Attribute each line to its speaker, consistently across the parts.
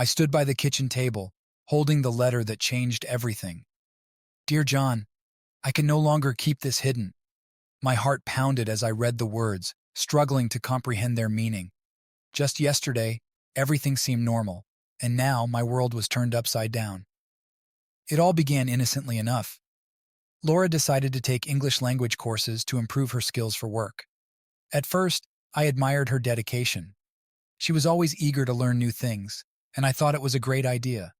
Speaker 1: I stood by the kitchen table, holding the letter that changed everything. Dear John, I can no longer keep this hidden. My heart pounded as I read the words, struggling to comprehend their meaning. Just yesterday, everything seemed normal, and now my world was turned upside down. It all began innocently enough. Laura decided to take English language courses to improve her skills for work. At first, I admired her dedication. She was always eager to learn new things, and I thought it was a great idea.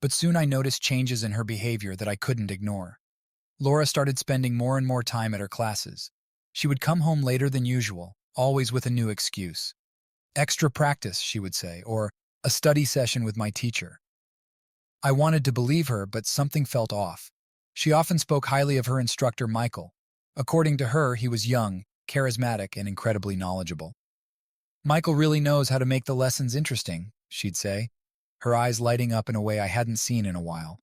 Speaker 1: But soon I noticed changes in her behavior that I couldn't ignore. Laura started spending more and more time at her classes. She would come home later than usual, always with a new excuse. Extra practice, she would say, or a study session with my teacher. I wanted to believe her, but something felt off. She often spoke highly of her instructor, Michael. According to her, he was young, charismatic, and incredibly knowledgeable. Michael really knows how to make the lessons interesting, she'd say, her eyes lighting up in a way I hadn't seen in a while.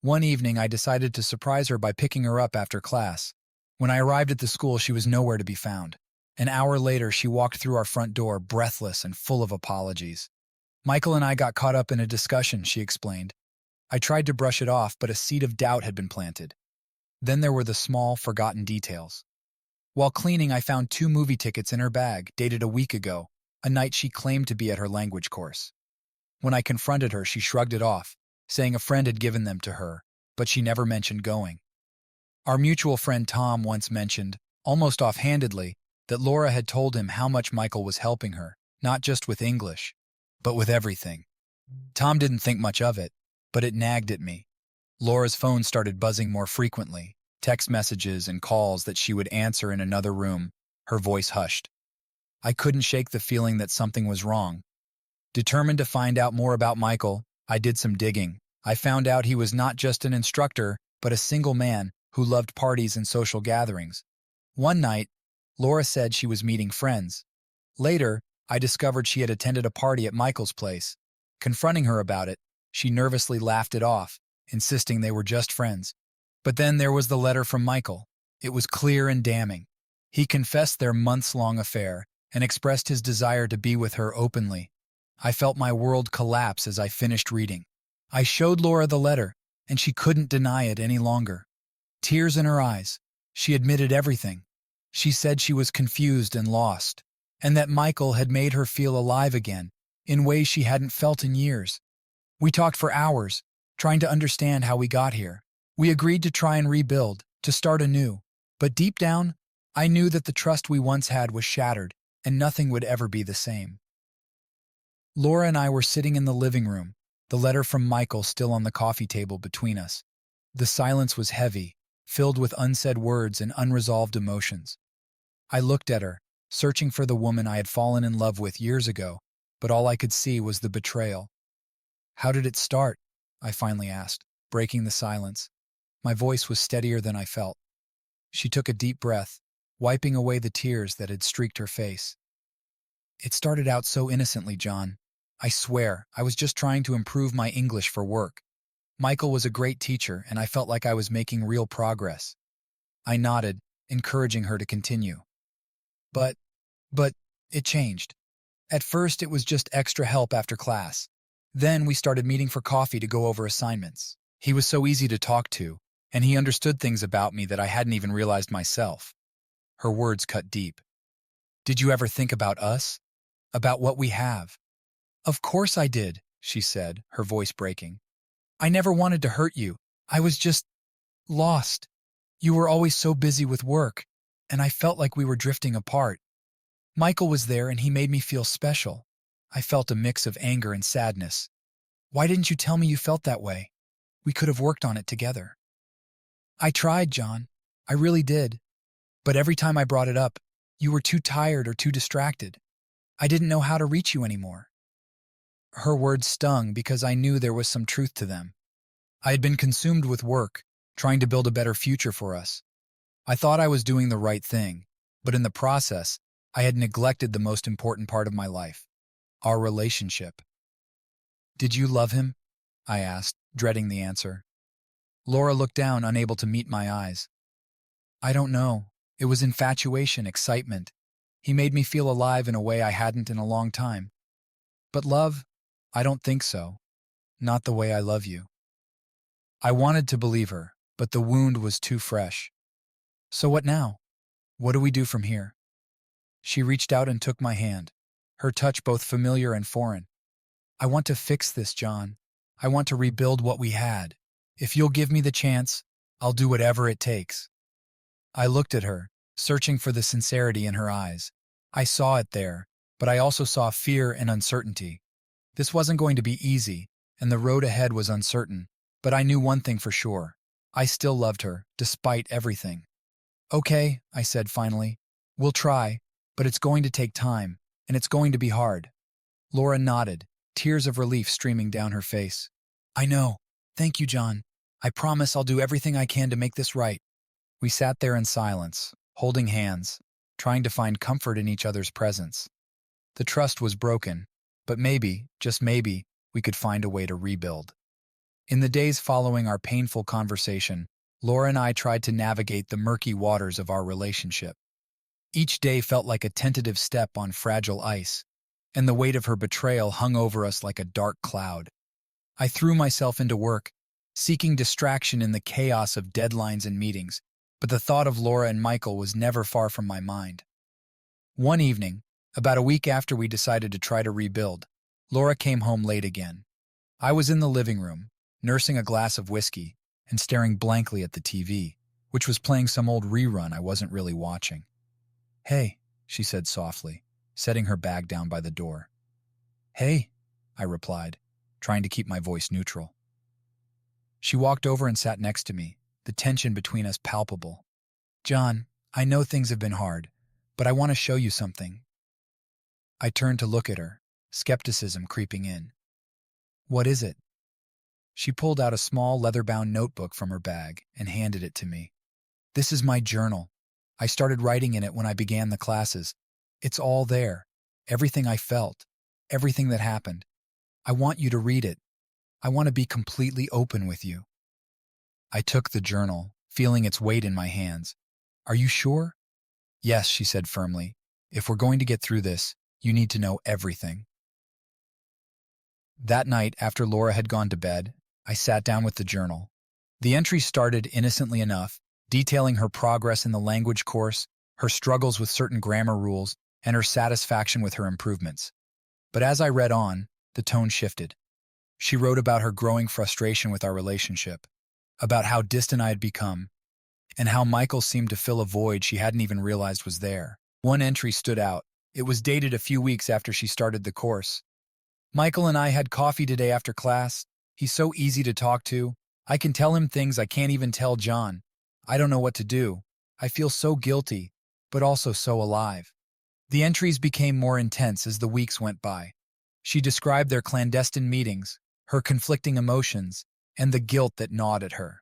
Speaker 1: One evening, I decided to surprise her by picking her up after class. When I arrived at the school, she was nowhere to be found. An hour later, she walked through our front door, breathless and full of apologies. Michael and I got caught up in a discussion, she explained. I tried to brush it off, but a seed of doubt had been planted. Then there were the small, forgotten details. While cleaning, I found 2 movie tickets in her bag, dated a week ago, a night she claimed to be at her language course. When I confronted her, she shrugged it off, saying a friend had given them to her, but she never mentioned going. Our mutual friend Tom once mentioned, almost offhandedly, that Laura had told him how much Michael was helping her, not just with English, but with everything. Tom didn't think much of it, but it nagged at me. Laura's phone started buzzing more frequently, text messages and calls that she would answer in another room, her voice hushed. I couldn't shake the feeling that something was wrong. Determined to find out more about Michael, I did some digging. I found out he was not just an instructor, but a single man who loved parties and social gatherings. One night, Laura said she was meeting friends. Later, I discovered she had attended a party at Michael's place. Confronting her about it, she nervously laughed it off, insisting they were just friends. But then there was the letter from Michael. It was clear and damning. He confessed their months-long affair and expressed his desire to be with her openly. I felt my world collapse as I finished reading. I showed Laura the letter, and she couldn't deny it any longer. Tears in her eyes, she admitted everything. She said she was confused and lost, and that Michael had made her feel alive again, in ways she hadn't felt in years. We talked for hours, trying to understand how we got here. We agreed to try and rebuild, to start anew. But deep down, I knew that the trust we once had was shattered, and nothing would ever be the same. Laura and I were sitting in the living room, the letter from Michael still on the coffee table between us. The silence was heavy, filled with unsaid words and unresolved emotions. I looked at her, searching for the woman I had fallen in love with years ago, but all I could see was the betrayal. How did it start? I finally asked, breaking the silence. My voice was steadier than I felt. She took a deep breath, wiping away the tears that had streaked her face. It started out so innocently, John. I swear, I was just trying to improve my English for work. Michael was a great teacher, and I felt like I was making real progress. I nodded, encouraging her to continue. But, it changed. At first, it was just extra help after class. Then we started meeting for coffee to go over assignments. He was so easy to talk to, and he understood things about me that I hadn't even realized myself. Her words cut deep. Did you ever think about us? About what we have? Of course I did, she said, her voice breaking. I never wanted to hurt you. I was just lost. You were always so busy with work, and I felt like we were drifting apart. Michael was there and he made me feel special. I felt a mix of anger and sadness. Why didn't you tell me you felt that way? We could have worked on it together. I tried, John. I really did. But every time I brought it up, you were too tired or too distracted. I didn't know how to reach you anymore. Her words stung because I knew there was some truth to them. I had been consumed with work, trying to build a better future for us. I thought I was doing the right thing, but in the process, I had neglected the most important part of my life, our relationship. Did you love him? I asked, dreading the answer. Laura looked down, unable to meet my eyes. I don't know. It was infatuation, excitement. He made me feel alive in a way I hadn't in a long time. But love? I don't think so. Not the way I love you. I wanted to believe her, but the wound was too fresh. So what now? What do we do from here? She reached out and took my hand, her touch both familiar and foreign. I want to fix this, John. I want to rebuild what we had. If you'll give me the chance, I'll do whatever it takes. I looked at her, searching for the sincerity in her eyes. I saw it there, but I also saw fear and uncertainty. This wasn't going to be easy, and the road ahead was uncertain, but I knew one thing for sure. I still loved her, despite everything. Okay, I said finally. We'll try, but it's going to take time, and it's going to be hard. Laura nodded, tears of relief streaming down her face. I know. Thank you, John. I promise I'll do everything I can to make this right. We sat there in silence, holding hands, trying to find comfort in each other's presence. The trust was broken, but maybe, just maybe, we could find a way to rebuild. In the days following our painful conversation, Laura and I tried to navigate the murky waters of our relationship. Each day felt like a tentative step on fragile ice, and the weight of her betrayal hung over us like a dark cloud. I threw myself into work, seeking distraction in the chaos of deadlines and meetings, but the thought of Laura and Michael was never far from my mind. One evening, about a week after we decided to try to rebuild, Laura came home late again. I was in the living room, nursing a glass of whiskey and staring blankly at the TV, which was playing some old rerun I wasn't really watching. Hey, she said softly, setting her bag down by the door. Hey, I replied, trying to keep my voice neutral. She walked over and sat next to me, the tension between us palpable. John, I know things have been hard, but I want to show you something. I turned to look at her, skepticism creeping in. What is it? She pulled out a small leather-bound notebook from her bag and handed it to me. This is my journal. I started writing in it when I began the classes. It's all there, everything I felt, everything that happened. I want you to read it. I want to be completely open with you. I took the journal, feeling its weight in my hands. Are you sure? Yes, she said firmly. If we're going to get through this, you need to know everything. That night, after Laura had gone to bed, I sat down with the journal. The entry started innocently enough, detailing her progress in the language course, her struggles with certain grammar rules, and her satisfaction with her improvements. But as I read on, the tone shifted. She wrote about her growing frustration with our relationship, about how distant I had become, and how Michael seemed to fill a void she hadn't even realized was there. One entry stood out. It was dated a few weeks after she started the course. Michael and I had coffee today after class. He's so easy to talk to. I can tell him things I can't even tell John. I don't know what to do. I feel so guilty, but also so alive. The entries became more intense as the weeks went by. She described their clandestine meetings, her conflicting emotions, and the guilt that gnawed at her.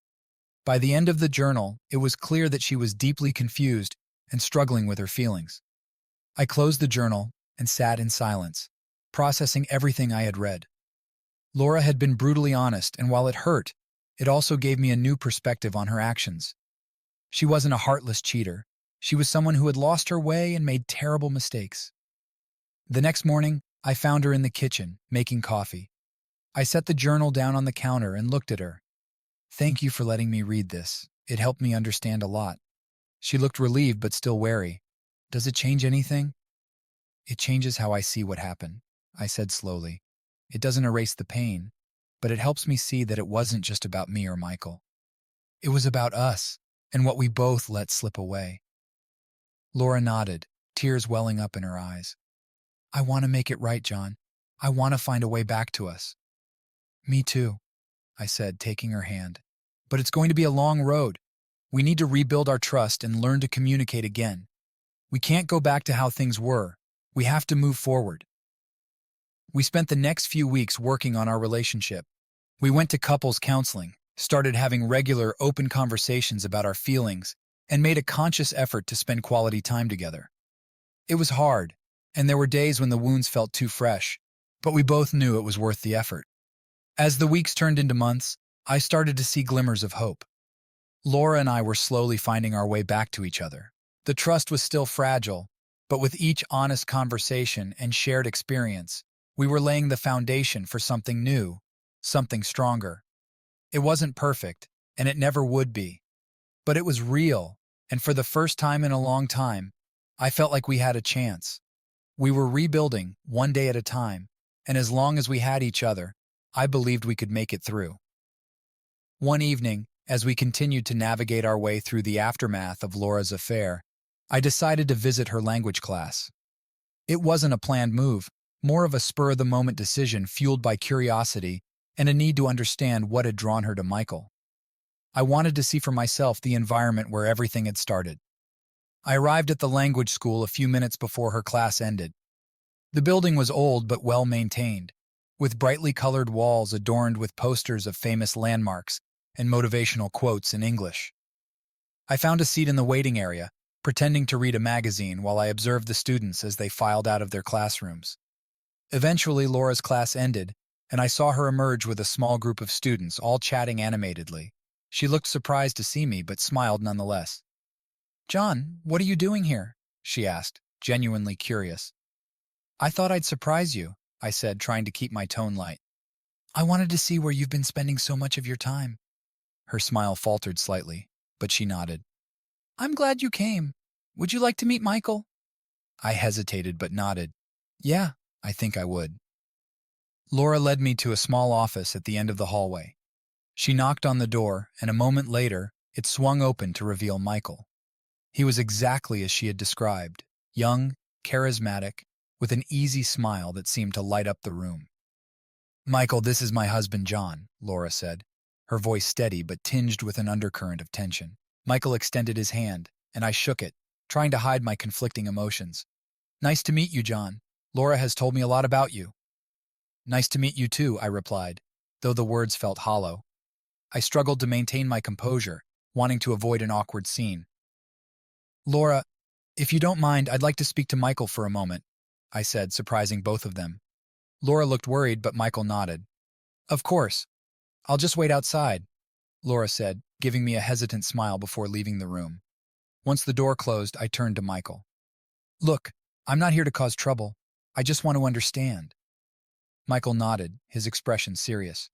Speaker 1: By the end of the journal, it was clear that she was deeply confused and struggling with her feelings. I closed the journal and sat in silence, processing everything I had read. Laura had been brutally honest, and while it hurt, it also gave me a new perspective on her actions. She wasn't a heartless cheater. She was someone who had lost her way and made terrible mistakes. The next morning, I found her in the kitchen, making coffee. I set the journal down on the counter and looked at her. Thank you for letting me read this. It helped me understand a lot. She looked relieved but still wary. Does it change anything? It changes how I see what happened, I said slowly. It doesn't erase the pain, but it helps me see that it wasn't just about me or Michael. It was about us and what we both let slip away. Laura nodded, tears welling up in her eyes. I want to make it right, John. I want to find a way back to us. Me too, I said, taking her hand. But it's going to be a long road. We need to rebuild our trust and learn to communicate again. We can't go back to how things were. We have to move forward. We spent the next few weeks working on our relationship. We went to couples counseling, started having regular, open conversations about our feelings, and made a conscious effort to spend quality time together. It was hard, and there were days when the wounds felt too fresh, but we both knew it was worth the effort. As the weeks turned into months, I started to see glimmers of hope. Laura and I were slowly finding our way back to each other. The trust was still fragile, but with each honest conversation and shared experience, We were laying the foundation for something new, something stronger. It wasn't perfect, and it never would be. But it was real, and for the first time in a long time, I felt like we had a chance. We were rebuilding, one day at a time, and as long as we had each other, I believed we could make it through. One evening, as we continued to navigate our way through the aftermath of Laura's affair, I decided to visit her language class. It wasn't a planned move, more of a spur-of-the-moment decision fueled by curiosity and a need to understand what had drawn her to Michael. I wanted to see for myself the environment where everything had started. I arrived at the language school a few minutes before her class ended. The building was old but well-maintained, with brightly colored walls adorned with posters of famous landmarks and motivational quotes in English. I found a seat in the waiting area, pretending to read a magazine while I observed the students as they filed out of their classrooms. Eventually, Laura's class ended, and I saw her emerge with a small group of students, all chatting animatedly. She looked surprised to see me, but smiled nonetheless. "John, what are you doing here?" she asked, genuinely curious. "I thought I'd surprise you," I said, trying to keep my tone light. "I wanted to see where you've been spending so much of your time." Her smile faltered slightly, but she nodded. "I'm glad you came. Would you like to meet Michael?" I hesitated but nodded. "Yeah, I think I would." Laura led me to a small office at the end of the hallway. She knocked on the door, and a moment later, it swung open to reveal Michael. He was exactly as she had described, young, charismatic, with an easy smile that seemed to light up the room. "Michael, this is my husband, John," Laura said, her voice steady but tinged with an undercurrent of tension. Michael extended his hand, and I shook it, trying to hide my conflicting emotions. "Nice to meet you, John. Laura has told me a lot about you." "Nice to meet you too," I replied, though the words felt hollow. I struggled to maintain my composure, wanting to avoid an awkward scene. "Laura, if you don't mind, I'd like to speak to Michael for a moment," I said, surprising both of them. Laura looked worried, but Michael nodded. "Of course. I'll just wait outside," Laura said, giving me a hesitant smile before leaving the room. Once the door closed, I turned to Michael. "Look, I'm not here to cause trouble. I just want to understand." Michael nodded, his expression serious.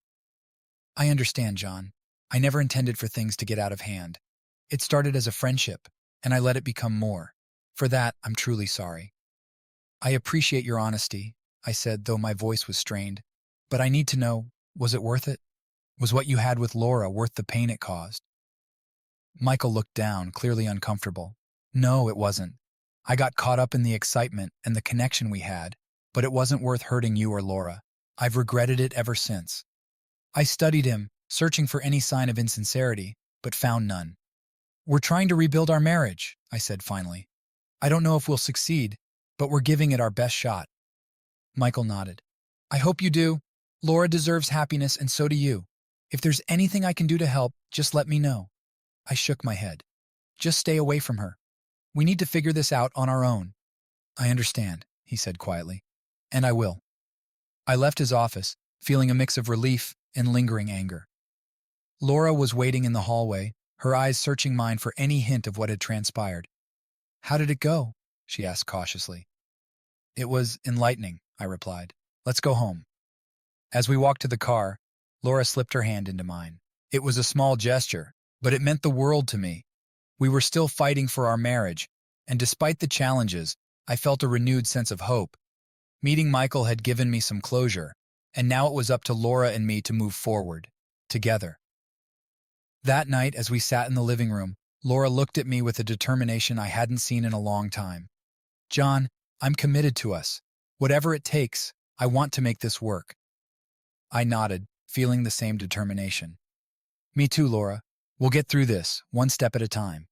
Speaker 1: "I understand, John. I never intended for things to get out of hand. It started as a friendship, and I let it become more. For that, I'm truly sorry." "I appreciate your honesty," I said, though my voice was strained. "But I need to know, was it worth it? Was what you had with Laura worth the pain it caused?" Michael looked down, clearly uncomfortable. "No, it wasn't. I got caught up in the excitement and the connection we had, but it wasn't worth hurting you or Laura. I've regretted it ever since." I studied him, searching for any sign of insincerity, but found none. "We're trying to rebuild our marriage," I said finally. "I don't know if we'll succeed, but we're giving it our best shot." Michael nodded. "I hope you do. Laura deserves happiness, and so do you. If there's anything I can do to help, just let me know." I shook my head. "Just stay away from her. We need to figure this out on our own." "I understand," he said quietly. "And I will." I left his office, feeling a mix of relief and lingering anger. Laura was waiting in the hallway, her eyes searching mine for any hint of what had transpired. "How did it go?" she asked cautiously. "It was enlightening," I replied. "Let's go home." As we walked to the car, Laura slipped her hand into mine. It was a small gesture, but it meant the world to me. We were still fighting for our marriage, and despite the challenges, I felt a renewed sense of hope. Meeting Michael had given me some closure, and now it was up to Laura and me to move forward, together. That night, as we sat in the living room, Laura looked at me with a determination I hadn't seen in a long time. "John, I'm committed to us. Whatever it takes, I want to make this work." I nodded, feeling the same determination. "Me too, Laura. We'll get through this, one step at a time."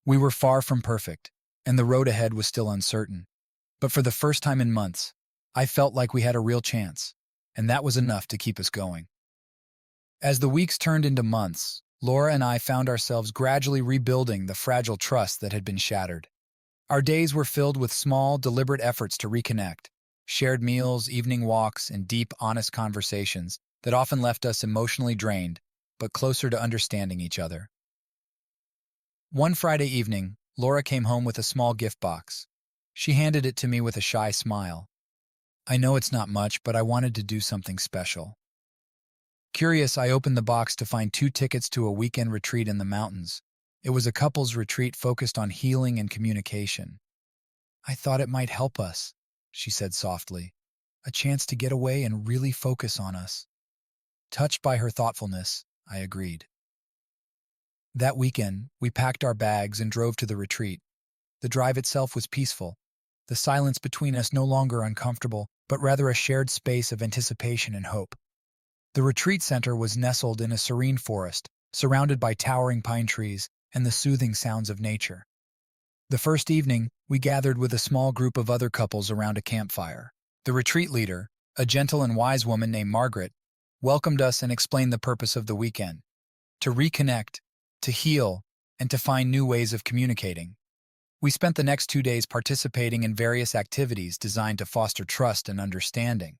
Speaker 1: We were far from perfect, and the road ahead was still uncertain. But for the first time in months, I felt like we had a real chance, and that was enough to keep us going. As the weeks turned into months, Laura and I found ourselves gradually rebuilding the fragile trust that had been shattered. Our days were filled with small, deliberate efforts to reconnect, shared meals, evening walks, and deep, honest conversations that often left us emotionally drained, but closer to understanding each other. One Friday evening, Laura came home with a small gift box. She handed it to me with a shy smile. I know it's not much, but I wanted to do something special. Curious, I opened the box to find 2 tickets to a weekend retreat in the mountains. It was a couple's retreat focused on healing and communication. I thought it might help us, she said softly. A chance to get away and really focus on us. Touched by her thoughtfulness, I agreed. That weekend, we packed our bags and drove to the retreat. The drive itself was peaceful, the silence between us no longer uncomfortable, but rather a shared space of anticipation and hope. The retreat center was nestled in a serene forest, surrounded by towering pine trees and the soothing sounds of nature. The first evening, we gathered with a small group of other couples around a campfire. The retreat leader, a gentle and wise woman named Margaret, welcomed us and explained the purpose of the weekend: to reconnect, to heal, and to find new ways of communicating. We spent the next 2 days participating in various activities designed to foster trust and understanding.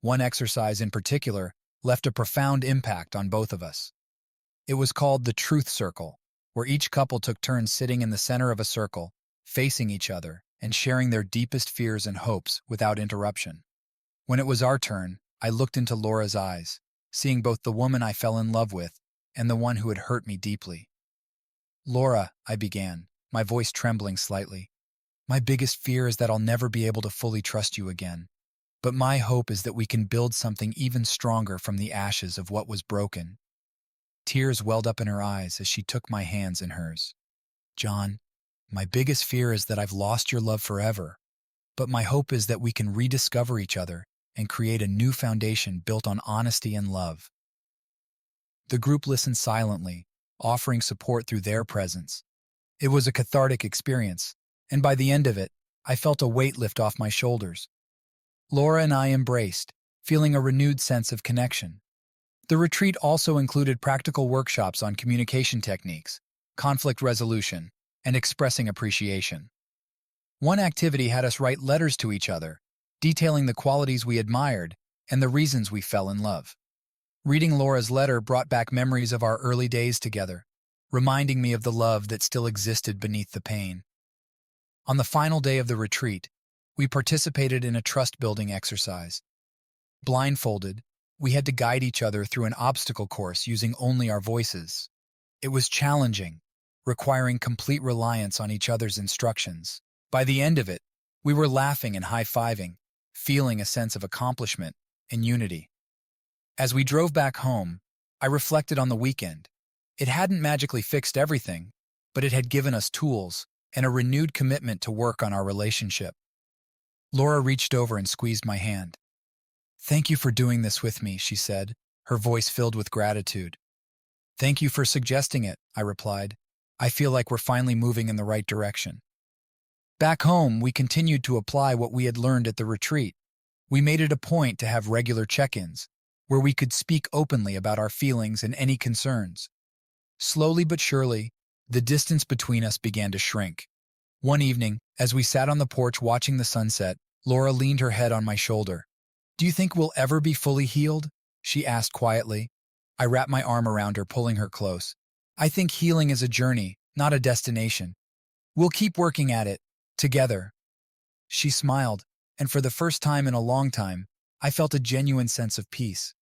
Speaker 1: One exercise in particular left a profound impact on both of us. It was called the Truth Circle, where each couple took turns sitting in the center of a circle, facing each other and sharing their deepest fears and hopes without interruption. When it was our turn, I looked into Laura's eyes, seeing both the woman I fell in love with and the one who had hurt me deeply. "Laura," I began, my voice trembling slightly, "my biggest fear is that I'll never be able to fully trust you again. But my hope is that we can build something even stronger from the ashes of what was broken." Tears welled up in her eyes as she took my hands in hers. "John, my biggest fear is that I've lost your love forever. But my hope is that we can rediscover each other and create a new foundation built on honesty and love." The group listened silently, offering support through their presence. It was a cathartic experience, and by the end of it, I felt a weight lift off my shoulders. Laura and I embraced, feeling a renewed sense of connection. The retreat also included practical workshops on communication techniques, conflict resolution, and expressing appreciation. One activity had us write letters to each other, detailing the qualities we admired and the reasons we fell in love. Reading Laura's letter brought back memories of our early days together, reminding me of the love that still existed beneath the pain. On the final day of the retreat, we participated in a trust-building exercise. Blindfolded, we had to guide each other through an obstacle course using only our voices. It was challenging, requiring complete reliance on each other's instructions. By the end of it, we were laughing and high-fiving, feeling a sense of accomplishment and unity. As we drove back home, I reflected on the weekend. It hadn't magically fixed everything, but it had given us tools and a renewed commitment to work on our relationship. Laura reached over and squeezed my hand. "Thank you for doing this with me," she said, her voice filled with gratitude. "Thank you for suggesting it," I replied. "I feel like we're finally moving in the right direction." Back home, we continued to apply what we had learned at the retreat. We made it a point to have regular check-ins, where we could speak openly about our feelings and any concerns. Slowly but surely, the distance between us began to shrink. One evening, as we sat on the porch watching the sunset, Laura leaned her head on my shoulder. "Do you think we'll ever be fully healed?" she asked quietly. I wrapped my arm around her, pulling her close. "I think healing is a journey, not a destination. We'll keep working at it, together." She smiled, and for the first time in a long time, I felt a genuine sense of peace.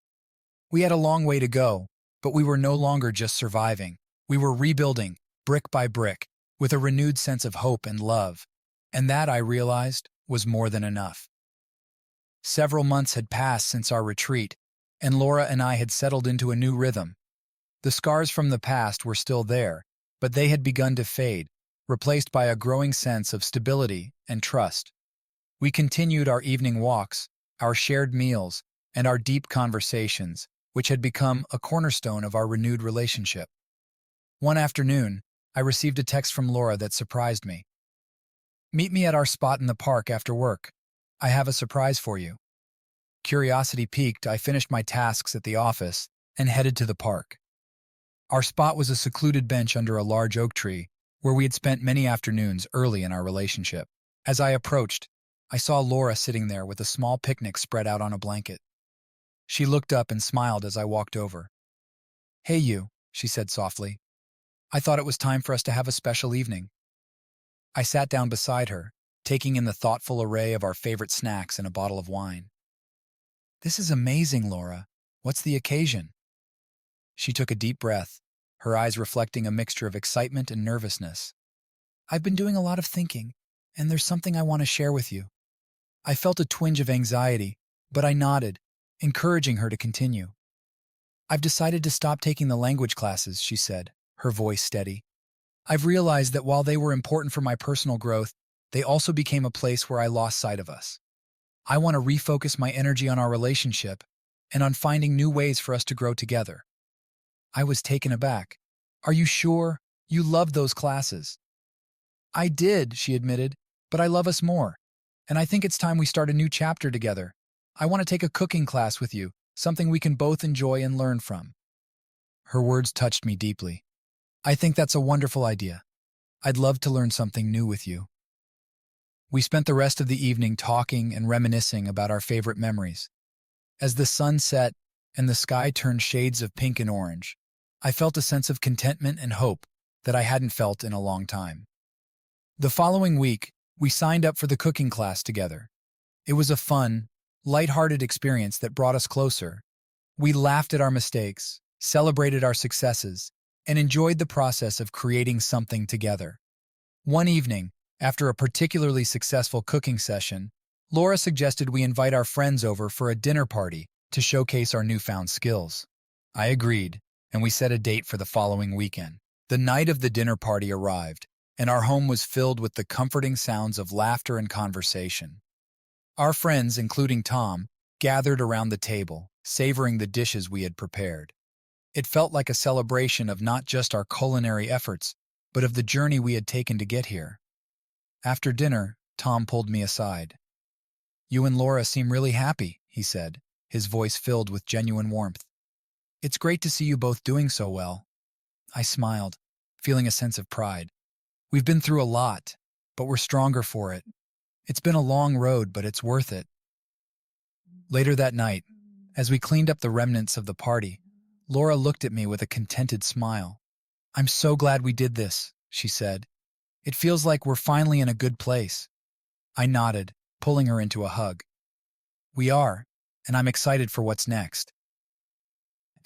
Speaker 1: We had a long way to go, but we were no longer just surviving. We were rebuilding, brick by brick, with a renewed sense of hope and love. And that, I realized, was more than enough. Several months had passed since our retreat, and Laura and I had settled into a new rhythm. The scars from the past were still there, but they had begun to fade, replaced by a growing sense of stability and trust. We continued our evening walks, our shared meals, and our deep conversations, which had become a cornerstone of our renewed relationship. One afternoon, I received a text from Laura that surprised me. "Meet me at our spot in the park after work. I have a surprise for you." Curiosity piqued, I finished my tasks at the office and headed to the park. Our spot was a secluded bench under a large oak tree, where we had spent many afternoons early in our relationship. As I approached, I saw Laura sitting there with a small picnic spread out on a blanket. She looked up and smiled as I walked over. "Hey you," she said softly. "I thought it was time for us to have a special evening." I sat down beside her, taking in the thoughtful array of our favorite snacks and a bottle of wine. "This is amazing, Laura. What's the occasion?" She took a deep breath, her eyes reflecting a mixture of excitement and nervousness. "I've been doing a lot of thinking, and there's something I want to share with you." I felt a twinge of anxiety, but I nodded, encouraging her to continue. "I've decided to stop taking the language classes," she said, her voice steady. "I've realized that while they were important for my personal growth, they also became a place where I lost sight of us. I want to refocus my energy on our relationship and on finding new ways for us to grow together." I was taken aback. "Are you sure? You loved those classes." "I did," she admitted, "but I love us more. And I think it's time we start a new chapter together. I want to take a cooking class with you, something we can both enjoy and learn from." Her words touched me deeply. "I think that's a wonderful idea. I'd love to learn something new with you." We spent the rest of the evening talking and reminiscing about our favorite memories. As the sun set and the sky turned shades of pink and orange, I felt a sense of contentment and hope that I hadn't felt in a long time. The following week, we signed up for the cooking class together. It was a fun, lighthearted experience that brought us closer. We laughed at our mistakes, celebrated our successes, and enjoyed the process of creating something together. One evening, after a particularly successful cooking session, Laura suggested we invite our friends over for a dinner party to showcase our newfound skills. I agreed, and we set a date for the following weekend. The night of the dinner party arrived, and our home was filled with the comforting sounds of laughter and conversation. Our friends, including Tom, gathered around the table, savoring the dishes we had prepared. It felt like a celebration of not just our culinary efforts, but of the journey we had taken to get here. After dinner, Tom pulled me aside. "You and Laura seem really happy," he said, his voice filled with genuine warmth. "It's great to see you both doing so well." I smiled, feeling a sense of pride. "We've been through a lot, but we're stronger for it. It's been a long road, but it's worth it." Later that night, as we cleaned up the remnants of the party, Laura looked at me with a contented smile. "I'm so glad we did this," she said. "It feels like we're finally in a good place." I nodded, pulling her into a hug. "We are, and I'm excited for what's next."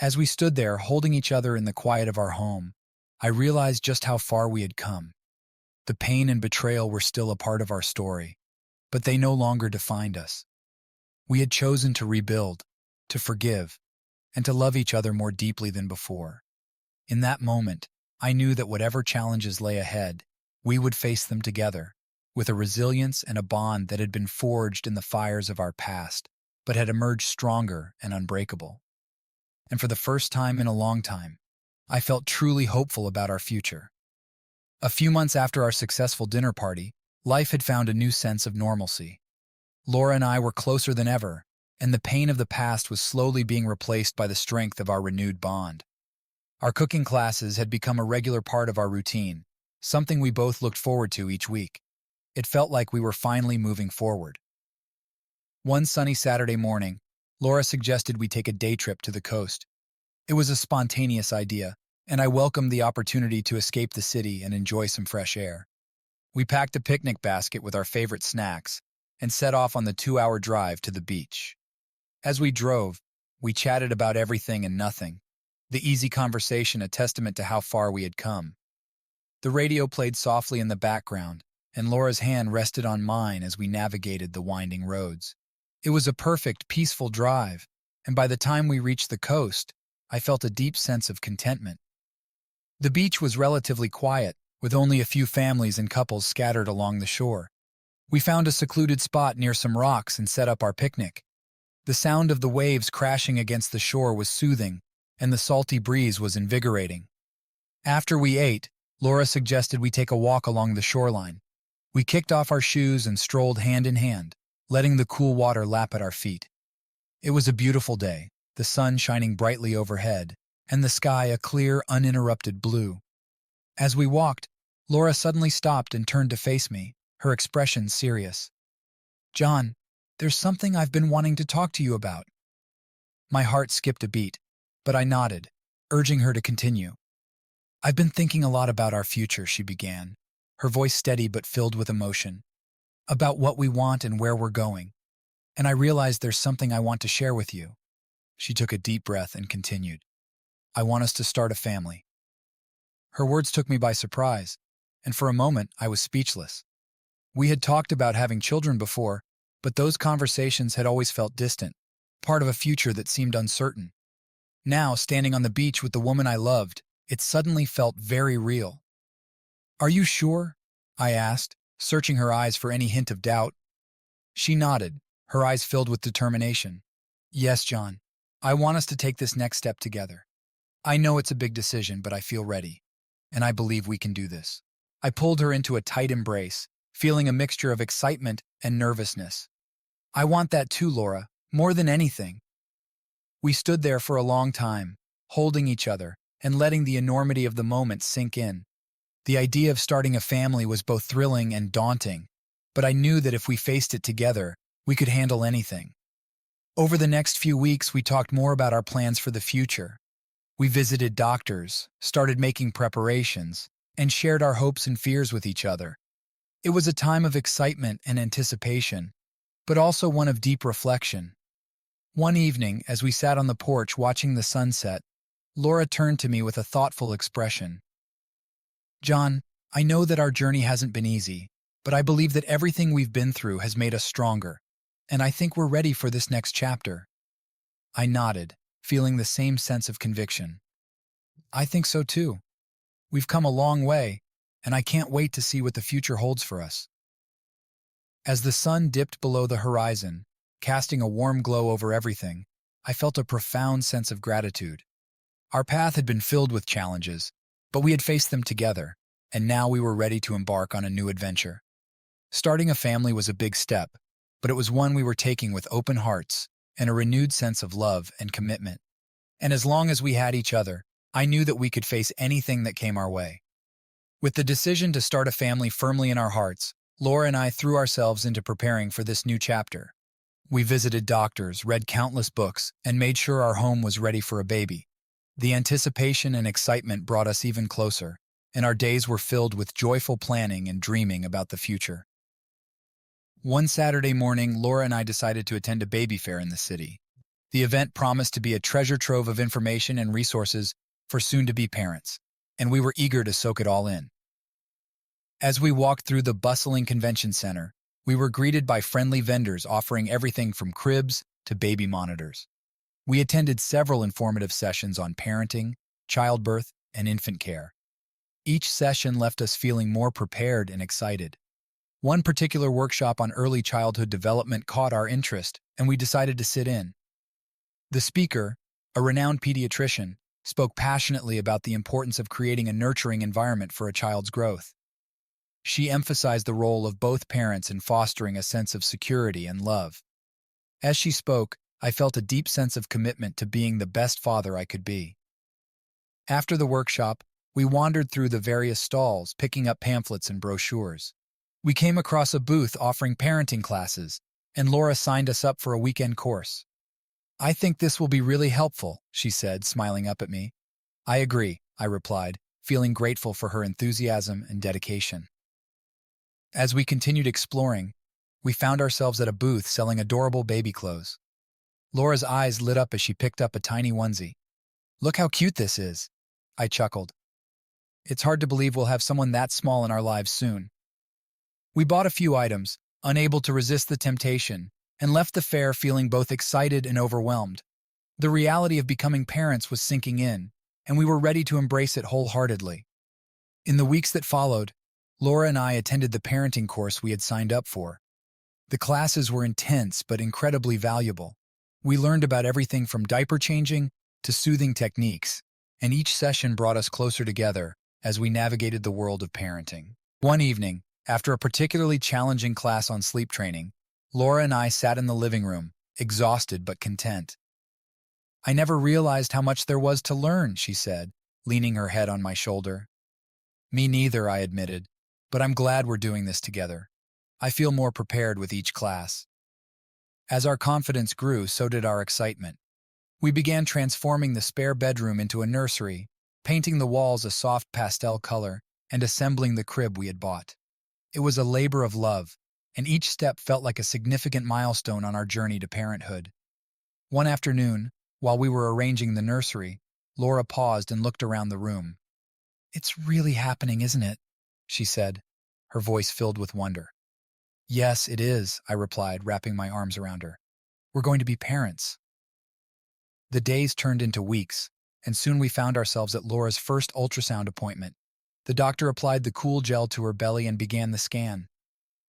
Speaker 1: As we stood there holding each other in the quiet of our home, I realized just how far we had come. The pain and betrayal were still a part of our story, but they no longer defined us. We had chosen to rebuild, to forgive, and to love each other more deeply than before. In that moment, I knew that whatever challenges lay ahead, we would face them together, with a resilience and a bond that had been forged in the fires of our past, but had emerged stronger and unbreakable. And for the first time in a long time, I felt truly hopeful about our future. A few months after our successful dinner party, life had found a new sense of normalcy. Laura and I were closer than ever, and the pain of the past was slowly being replaced by the strength of our renewed bond. Our cooking classes had become a regular part of our routine, something we both looked forward to each week. It felt like we were finally moving forward. One sunny Saturday morning, Laura suggested we take a day trip to the coast. It was a spontaneous idea, and I welcomed the opportunity to escape the city and enjoy some fresh air. We packed a picnic basket with our favorite snacks and set off on the 2-hour drive to the beach. As we drove, we chatted about everything and nothing, the easy conversation a testament to how far we had come. The radio played softly in the background, and Laura's hand rested on mine as we navigated the winding roads. It was a perfect, peaceful drive, and by the time we reached the coast, I felt a deep sense of contentment. The beach was relatively quiet, with only a few families and couples scattered along the shore. We found a secluded spot near some rocks and set up our picnic. The sound of the waves crashing against the shore was soothing, and the salty breeze was invigorating. After we ate, Laura suggested we take a walk along the shoreline. We kicked off our shoes and strolled hand in hand, letting the cool water lap at our feet. It was a beautiful day, the sun shining brightly overhead, and the sky a clear, uninterrupted blue. As we walked, Laura suddenly stopped and turned to face me, her expression serious. "John, there's something I've been wanting to talk to you about." My heart skipped a beat, but I nodded, urging her to continue. "I've been thinking a lot about our future," she began, her voice steady but filled with emotion. about what we want and where we're going. And I realized there's something I want to share with you. She took a deep breath and continued. I want us to start a family. Her words took me by surprise, and for a moment I was speechless. We had talked about having children before, but those conversations had always felt distant, part of a future that seemed uncertain. Now, standing on the beach with the woman I loved, it suddenly felt very real. Are you sure? I asked, searching her eyes for any hint of doubt. She nodded, her eyes filled with determination. Yes, John. I want us to take this next step together. I know it's a big decision, but I feel ready. And I believe we can do this. I pulled her into a tight embrace, feeling a mixture of excitement and nervousness. I want that too, Laura, more than anything. We stood there for a long time, holding each other and letting the enormity of the moment sink in. The idea of starting a family was both thrilling and daunting, but I knew that if we faced it together, we could handle anything. Over the next few weeks, we talked more about our plans for the future. We visited doctors, started making preparations, and shared our hopes and fears with each other. It was a time of excitement and anticipation, but also one of deep reflection. One evening, as we sat on the porch watching the sunset, Laura turned to me with a thoughtful expression. John, I know that our journey hasn't been easy, but I believe that everything we've been through has made us stronger, and I think we're ready for this next chapter. I nodded, feeling the same sense of conviction. I think so too. We've come a long way, and I can't wait to see what the future holds for us. As the sun dipped below the horizon, casting a warm glow over everything, I felt a profound sense of gratitude. Our path had been filled with challenges, but we had faced them together, and now we were ready to embark on a new adventure. Starting a family was a big step, but it was one we were taking with open hearts and a renewed sense of love and commitment. And as long as we had each other, I knew that we could face anything that came our way. With the decision to start a family firmly in our hearts, Laura and I threw ourselves into preparing for this new chapter. We visited doctors, read countless books, and made sure our home was ready for a baby. The anticipation and excitement brought us even closer, and our days were filled with joyful planning and dreaming about the future. One Saturday morning, Laura and I decided to attend a baby fair in the city. The event promised to be a treasure trove of information and resources for soon-to-be parents, and we were eager to soak it all in. As we walked through the bustling convention center, we were greeted by friendly vendors offering everything from cribs to baby monitors. We attended several informative sessions on parenting, childbirth, and infant care. Each session left us feeling more prepared and excited. One particular workshop on early childhood development caught our interest, and we decided to sit in. The speaker, a renowned pediatrician, spoke passionately about the importance of creating a nurturing environment for a child's growth. She emphasized the role of both parents in fostering a sense of security and love. As she spoke, I felt a deep sense of commitment to being the best father I could be. After the workshop, we wandered through the various stalls, picking up pamphlets and brochures. We came across a booth offering parenting classes, and Laura signed us up for a weekend course. I think this will be really helpful, she said, smiling up at me. I agree, I replied, feeling grateful for her enthusiasm and dedication. As we continued exploring, we found ourselves at a booth selling adorable baby clothes. Laura's eyes lit up as she picked up a tiny onesie. Look how cute this is, I chuckled. It's hard to believe we'll have someone that small in our lives soon. We bought a few items, unable to resist the temptation, and left the fair feeling both excited and overwhelmed. The reality of becoming parents was sinking in, and we were ready to embrace it wholeheartedly. In the weeks that followed, Laura and I attended the parenting course we had signed up for. The classes were intense but incredibly valuable. We learned about everything from diaper changing to soothing techniques, and each session brought us closer together as we navigated the world of parenting. One evening, after a particularly challenging class on sleep training, Laura and I sat in the living room, exhausted but content. I never realized how much there was to learn, she said, leaning her head on my shoulder. Me neither, I admitted, but I'm glad we're doing this together. I feel more prepared with each class. As our confidence grew, so did our excitement. We began transforming the spare bedroom into a nursery, painting the walls a soft pastel color, and assembling the crib we had bought. It was a labor of love, and each step felt like a significant milestone on our journey to parenthood. One afternoon, while we were arranging the nursery, Laura paused and looked around the room. "It's really happening, isn't it?" she said, her voice filled with wonder. "Yes, it is," I replied, wrapping my arms around her. "We're going to be parents." The days turned into weeks, and soon we found ourselves at Laura's first ultrasound appointment. The doctor applied the cool gel to her belly and began the scan.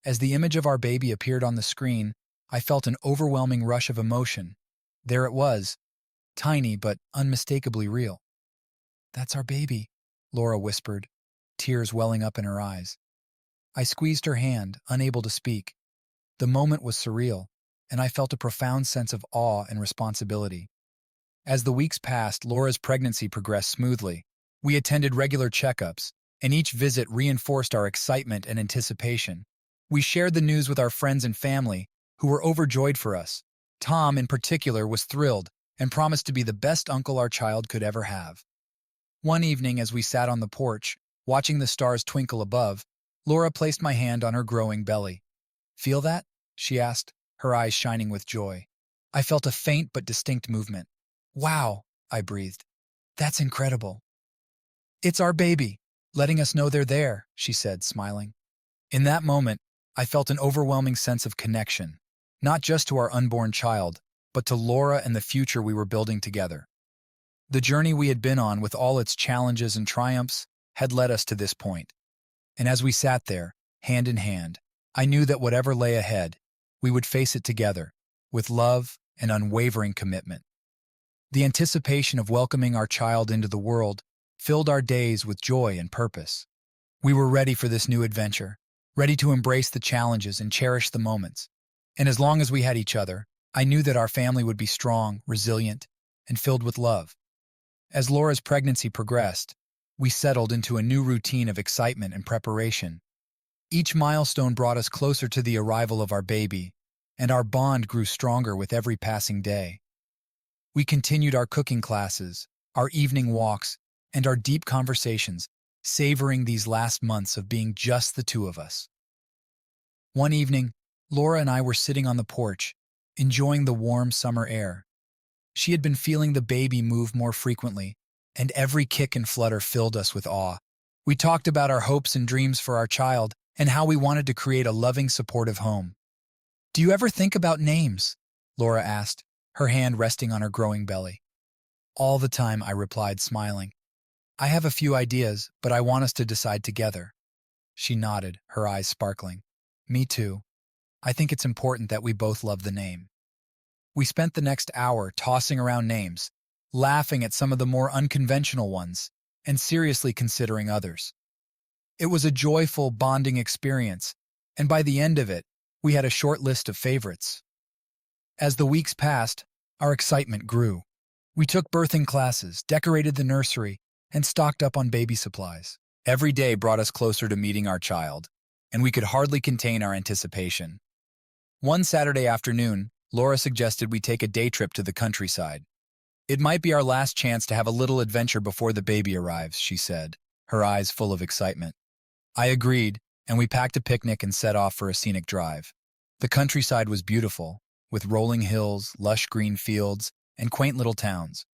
Speaker 1: As the image of our baby appeared on the screen, I felt an overwhelming rush of emotion. There it was, tiny but unmistakably real. "That's our baby," Laura whispered, tears welling up in her eyes. I squeezed her hand, unable to speak. The moment was surreal, and I felt a profound sense of awe and responsibility. As the weeks passed, Laura's pregnancy progressed smoothly. We attended regular checkups, and each visit reinforced our excitement and anticipation. We shared the news with our friends and family, who were overjoyed for us. Tom, in particular, was thrilled and promised to be the best uncle our child could ever have. One evening, as we sat on the porch, watching the stars twinkle above, Laura placed my hand on her growing belly. "Feel that?" she asked, her eyes shining with joy. I felt a faint but distinct movement. "Wow," I breathed. "That's incredible." "It's our baby, letting us know they're there," she said, smiling. In that moment, I felt an overwhelming sense of connection, not just to our unborn child, but to Laura and the future we were building together. The journey we had been on, with all its challenges and triumphs, had led us to this point. And as we sat there, hand in hand, I knew that whatever lay ahead, we would face it together, with love and unwavering commitment. The anticipation of welcoming our child into the world filled our days with joy and purpose. We were ready for this new adventure, ready to embrace the challenges and cherish the moments. And as long as we had each other, I knew that our family would be strong, resilient, and filled with love. As Laura's pregnancy progressed, we settled into a new routine of excitement and preparation. Each milestone brought us closer to the arrival of our baby, and our bond grew stronger with every passing day. We continued our cooking classes, our evening walks, and our deep conversations, savoring these last months of being just the two of us. One evening, Laura and I were sitting on the porch, enjoying the warm summer air. She had been feeling the baby move more frequently, and every kick and flutter filled us with awe. We talked about our hopes and dreams for our child and how we wanted to create a loving, supportive home. "Do you ever think about names?" Laura asked, her hand resting on her growing belly. "All the time," I replied, smiling. "I have a few ideas, but I want us to decide together." She nodded, her eyes sparkling. "Me too. I think it's important that we both love the name." We spent the next hour tossing around names, laughing at some of the more unconventional ones, and seriously considering others. It was a joyful, bonding experience, and by the end of it, we had a short list of favorites. As the weeks passed, our excitement grew. We took birthing classes, decorated the nursery, and stocked up on baby supplies. Every day brought us closer to meeting our child, and we could hardly contain our anticipation. One Saturday afternoon, Laura suggested we take a day trip to the countryside. "It might be our last chance to have a little adventure before the baby arrives," she said, her eyes full of excitement. I agreed, and we packed a picnic and set off for a scenic drive. The countryside was beautiful, with rolling hills, lush green fields, and quaint little towns.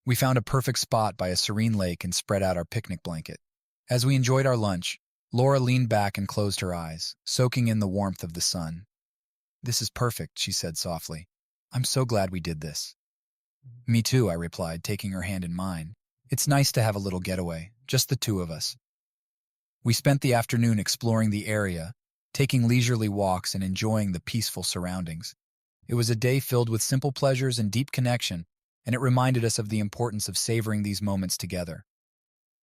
Speaker 1: We found a perfect spot by a serene lake and spread out our picnic blanket. As we enjoyed our lunch, Laura leaned back and closed her eyes, soaking in the warmth of the sun. "This is perfect," she said softly. "I'm so glad we did this." "Me too," I replied, taking her hand in mine. "It's nice to have a little getaway, just the two of us." We spent the afternoon exploring the area, taking leisurely walks and enjoying the peaceful surroundings. It was a day filled with simple pleasures and deep connection, and it reminded us of the importance of savoring these moments together.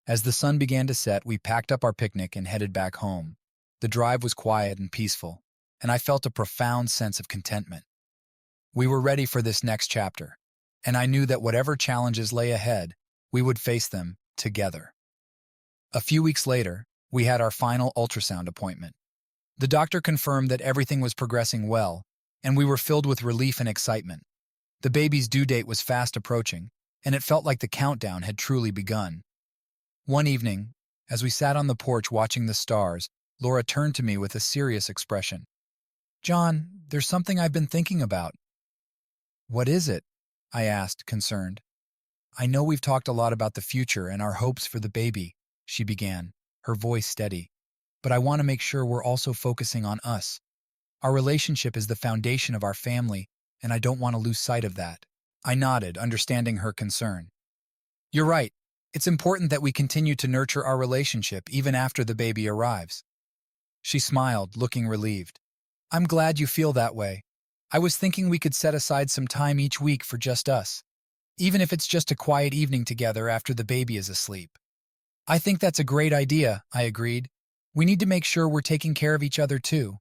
Speaker 1: As the sun began to set, we packed up our picnic and headed back home. The drive was quiet and peaceful, and I felt a profound sense of contentment. We were ready for this next chapter, and I knew that whatever challenges lay ahead, we would face them together. A few weeks later, we had our final ultrasound appointment. The doctor confirmed that everything was progressing well, and we were filled with relief and excitement. The baby's due date was fast approaching, and it felt like the countdown had truly begun. One evening, as we sat on the porch watching the stars, Laura turned to me with a serious expression. John, there's something I've been thinking about. What is it? I asked, concerned. I know we've talked a lot about the future and our hopes for the baby, she began, her voice steady. But I want to make sure we're also focusing on us. Our relationship is the foundation of our family, and I don't want to lose sight of that. I nodded, understanding her concern. You're right. It's important that we continue to nurture our relationship even after the baby arrives. She smiled, looking relieved. I'm glad you feel that way. I was thinking we could set aside some time each week for just us, even if it's just a quiet evening together after the baby is asleep. I think that's a great idea, I agreed. We need to make sure we're taking care of each other too.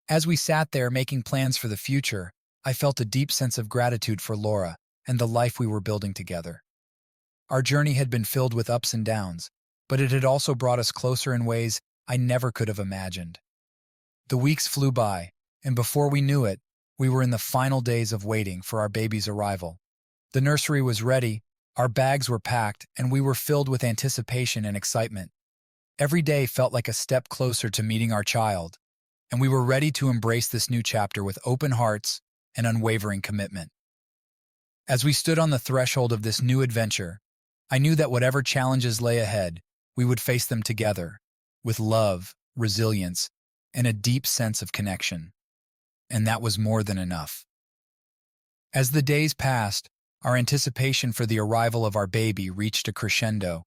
Speaker 1: As we sat there making plans for the future, I felt a deep sense of gratitude for Laura and the life we were building together. Our journey had been filled with ups and downs, but it had also brought us closer in ways I never could have imagined. The weeks flew by, and before we knew it, we were in the final days of waiting for our baby's arrival. The nursery was ready, our bags were packed, and we were filled with anticipation and excitement. Every day felt like a step closer to meeting our child, and we were ready to embrace this new chapter with open hearts and unwavering commitment. As we stood on the threshold of this new adventure, I knew that whatever challenges lay ahead, we would face them together, with love, resilience, and a deep sense of connection. And that was more than enough. As the days passed, our anticipation for the arrival of our baby reached a crescendo.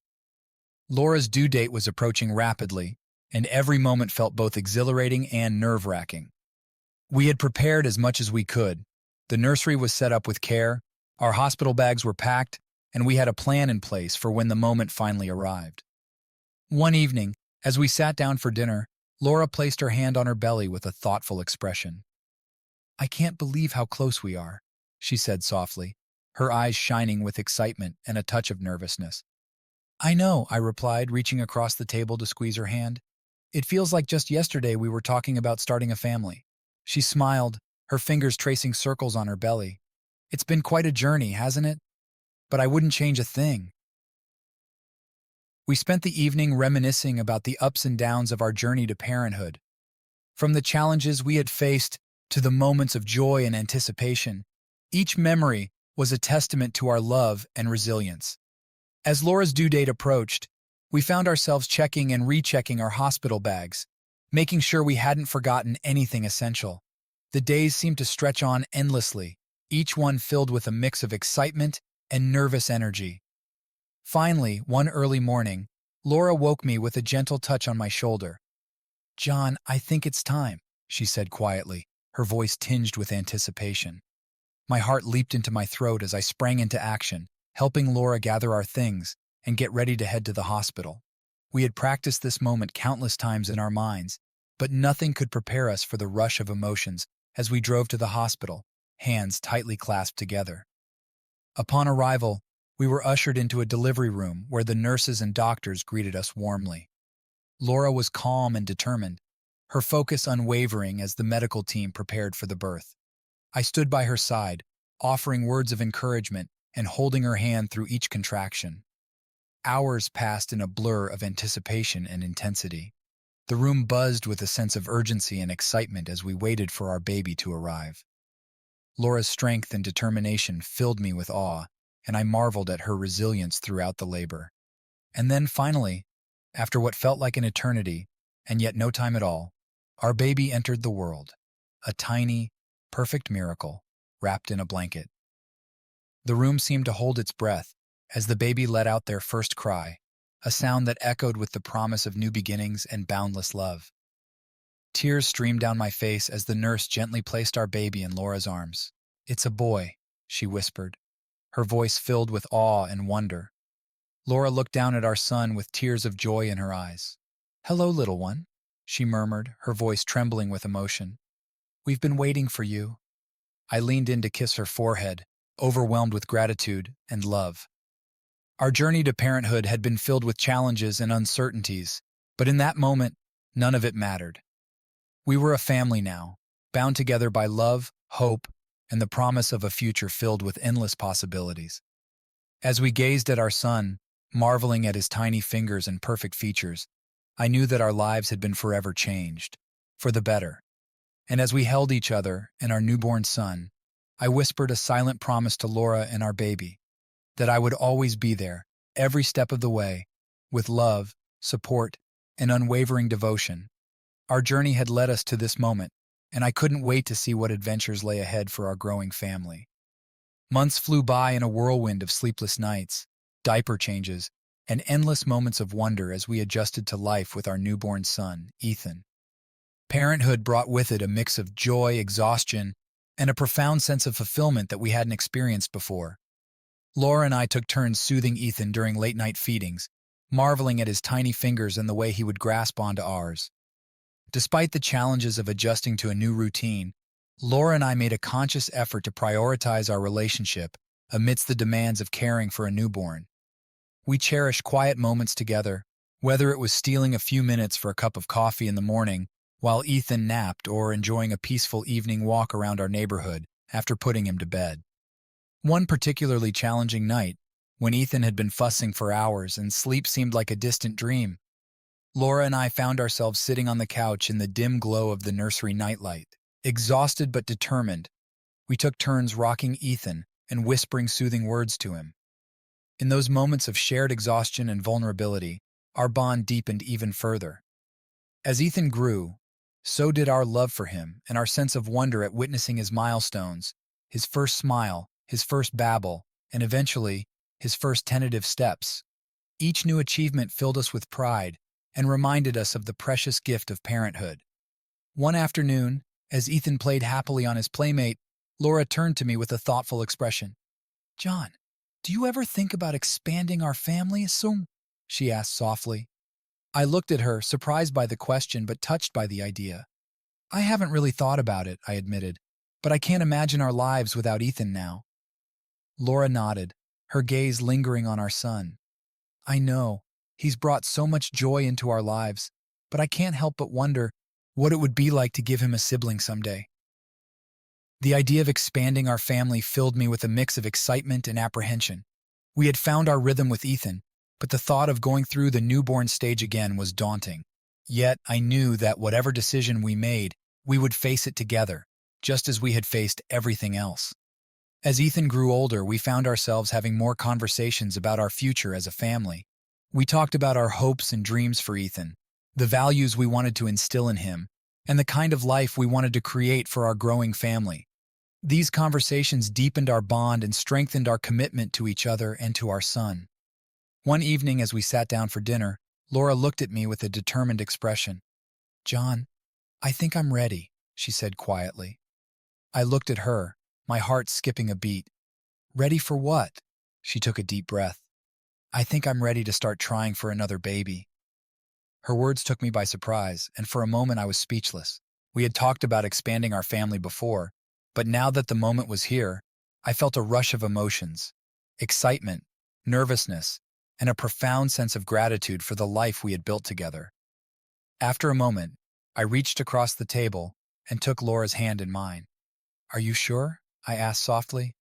Speaker 1: Laura's due date was approaching rapidly, and every moment felt both exhilarating and nerve-wracking. We had prepared as much as we could. The nursery was set up with care, our hospital bags were packed, and we had a plan in place for when the moment finally arrived. One evening, as we sat down for dinner, Laura placed her hand on her belly with a thoughtful expression. I can't believe how close we are, she said softly, her eyes shining with excitement and a touch of nervousness. I know, I replied, reaching across the table to squeeze her hand. It feels like just yesterday we were talking about starting a family. She smiled, her fingers tracing circles on her belly. It's been quite a journey, hasn't it? But I wouldn't change a thing. We spent the evening reminiscing about the ups and downs of our journey to parenthood. From the challenges we had faced to the moments of joy and anticipation, each memory was a testament to our love and resilience. As Laura's due date approached, we found ourselves checking and rechecking our hospital bags, making sure we hadn't forgotten anything essential. The days seemed to stretch on endlessly, each one filled with a mix of excitement and nervous energy. Finally, one early morning, Laura woke me with a gentle touch on my shoulder. John, I think it's time, she said quietly, her voice tinged with anticipation. My heart leaped into my throat as I sprang into action, helping Laura gather our things and get ready to head to the hospital. We had practiced this moment countless times in our minds, but nothing could prepare us for the rush of emotions as we drove to the hospital, hands tightly clasped together. Upon arrival, we were ushered into a delivery room where the nurses and doctors greeted us warmly. Laura was calm and determined, her focus unwavering as the medical team prepared for the birth. I stood by her side, offering words of encouragement and holding her hand through each contraction. Hours passed in a blur of anticipation and intensity. The room buzzed with a sense of urgency and excitement as we waited for our baby to arrive. Laura's strength and determination filled me with awe, and I marveled at her resilience throughout the labor. And then finally, after what felt like an eternity, and yet no time at all, our baby entered the world, a tiny, perfect miracle, wrapped in a blanket. The room seemed to hold its breath as the baby let out their first cry, a sound that echoed with the promise of new beginnings and boundless love. Tears streamed down my face as the nurse gently placed our baby in Laura's arms. It's a boy, she whispered, her voice filled with awe and wonder. Laura looked down at our son with tears of joy in her eyes. Hello, little one, she murmured, her voice trembling with emotion. We've been waiting for you. I leaned in to kiss her forehead, overwhelmed with gratitude and love. Our journey to parenthood had been filled with challenges and uncertainties, but in that moment, none of it mattered. We were a family now, bound together by love, hope, and the promise of a future filled with endless possibilities. As we gazed at our son, marveling at his tiny fingers and perfect features, I knew that our lives had been forever changed, for the better. And as we held each other and our newborn son, I whispered a silent promise to Laura and our baby that I would always be there, every step of the way, with love, support, and unwavering devotion. Our journey had led us to this moment, and I couldn't wait to see what adventures lay ahead for our growing family. Months flew by in a whirlwind of sleepless nights, diaper changes, and endless moments of wonder as we adjusted to life with our newborn son, Ethan. Parenthood brought with it a mix of joy, exhaustion, and a profound sense of fulfillment that we hadn't experienced before. Laura and I took turns soothing Ethan during late-night feedings, marveling at his tiny fingers and the way he would grasp onto ours. Despite the challenges of adjusting to a new routine, Laura and I made a conscious effort to prioritize our relationship amidst the demands of caring for a newborn. We cherished quiet moments together, whether it was stealing a few minutes for a cup of coffee in the morning while Ethan napped or enjoying a peaceful evening walk around our neighborhood after putting him to bed. One particularly challenging night, when Ethan had been fussing for hours and sleep seemed like a distant dream, Laura and I found ourselves sitting on the couch in the dim glow of the nursery nightlight. Exhausted but determined, we took turns rocking Ethan and whispering soothing words to him. In those moments of shared exhaustion and vulnerability, our bond deepened even further. As Ethan grew, so did our love for him and our sense of wonder at witnessing his milestones, his first smile, his first babble, and eventually, his first tentative steps. Each new achievement filled us with pride and reminded us of the precious gift of parenthood. One afternoon, as Ethan played happily on his playmate, Laura turned to me with a thoughtful expression. "John, do you ever think about expanding our family soon?" she asked softly. I looked at her, surprised by the question but touched by the idea. "I haven't really thought about it," I admitted, "but I can't imagine our lives without Ethan now." Laura nodded, her gaze lingering on our son. "I know, he's brought so much joy into our lives, but I can't help but wonder what it would be like to give him a sibling someday." The idea of expanding our family filled me with a mix of excitement and apprehension. We had found our rhythm with Ethan, but the thought of going through the newborn stage again was daunting. Yet I knew that whatever decision we made, we would face it together, just as we had faced everything else. As Ethan grew older, we found ourselves having more conversations about our future as a family. We talked about our hopes and dreams for Ethan, the values we wanted to instill in him, and the kind of life we wanted to create for our growing family. These conversations deepened our bond and strengthened our commitment to each other and to our son. One evening as we sat down for dinner, Laura looked at me with a determined expression. "John, I think I'm ready," she said quietly. I looked at her, my heart skipping a beat. "Ready for what?" She took a deep breath. "I think I'm ready to start trying for another baby." Her words took me by surprise, and for a moment I was speechless. We had talked about expanding our family before, but now that the moment was here, I felt a rush of emotions: excitement, nervousness, and a profound sense of gratitude for the life we had built together. After a moment, I reached across the table and took Laura's hand in mine. "Are you sure?" I asked softly.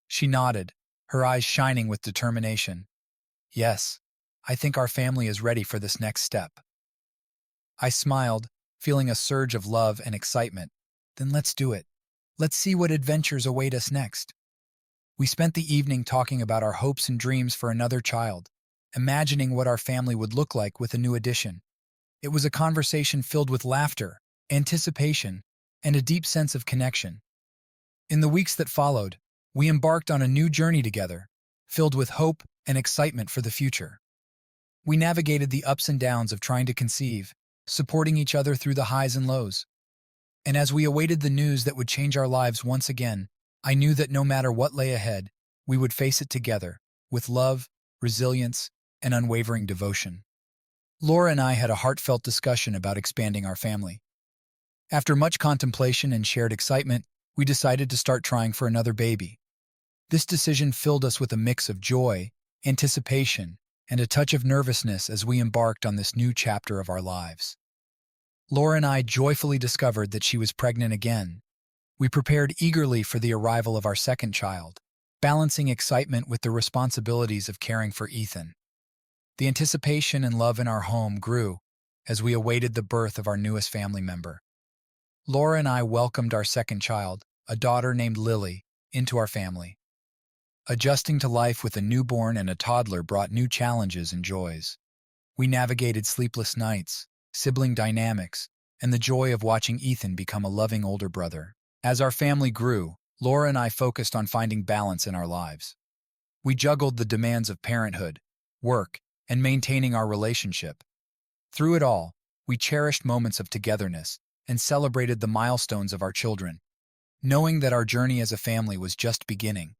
Speaker 1: She nodded, her eyes shining with determination. "Yes, I think our family is ready for this next step." I smiled, feeling a surge of love and excitement. "Then let's do it. Let's see what adventures await us next." We spent the evening talking about our hopes and dreams for another child, imagining what our family would look like with a new addition. It was a conversation filled with laughter, anticipation, and a deep sense of connection. In the weeks that followed, we embarked on a new journey together, filled with hope and excitement for the future. We navigated the ups and downs of trying to conceive, supporting each other through the highs and lows. And as we awaited the news that would change our lives once again, I knew that no matter what lay ahead, we would face it together, with love, resilience, and unwavering devotion. Laura and I had a heartfelt discussion about expanding our family. After much contemplation and shared excitement, we decided to start trying for another baby. This decision filled us with a mix of joy, anticipation, and a touch of nervousness as we embarked on this new chapter of our lives. Laura and I joyfully discovered that she was pregnant again. We prepared eagerly for the arrival of our second child, balancing excitement with the responsibilities of caring for Ethan. The anticipation and love in our home grew as we awaited the birth of our newest family member. Laura and I welcomed our second child, a daughter named Lily, into our family. Adjusting to life with a newborn and a toddler brought new challenges and joys. We navigated sleepless nights, sibling dynamics, and the joy of watching Ethan become a loving older brother. As our family grew, Laura and I focused on finding balance in our lives. We juggled the demands of parenthood, work, and maintaining our relationship. Through it all, we cherished moments of togetherness and celebrated the milestones of our children, knowing that our journey as a family was just beginning.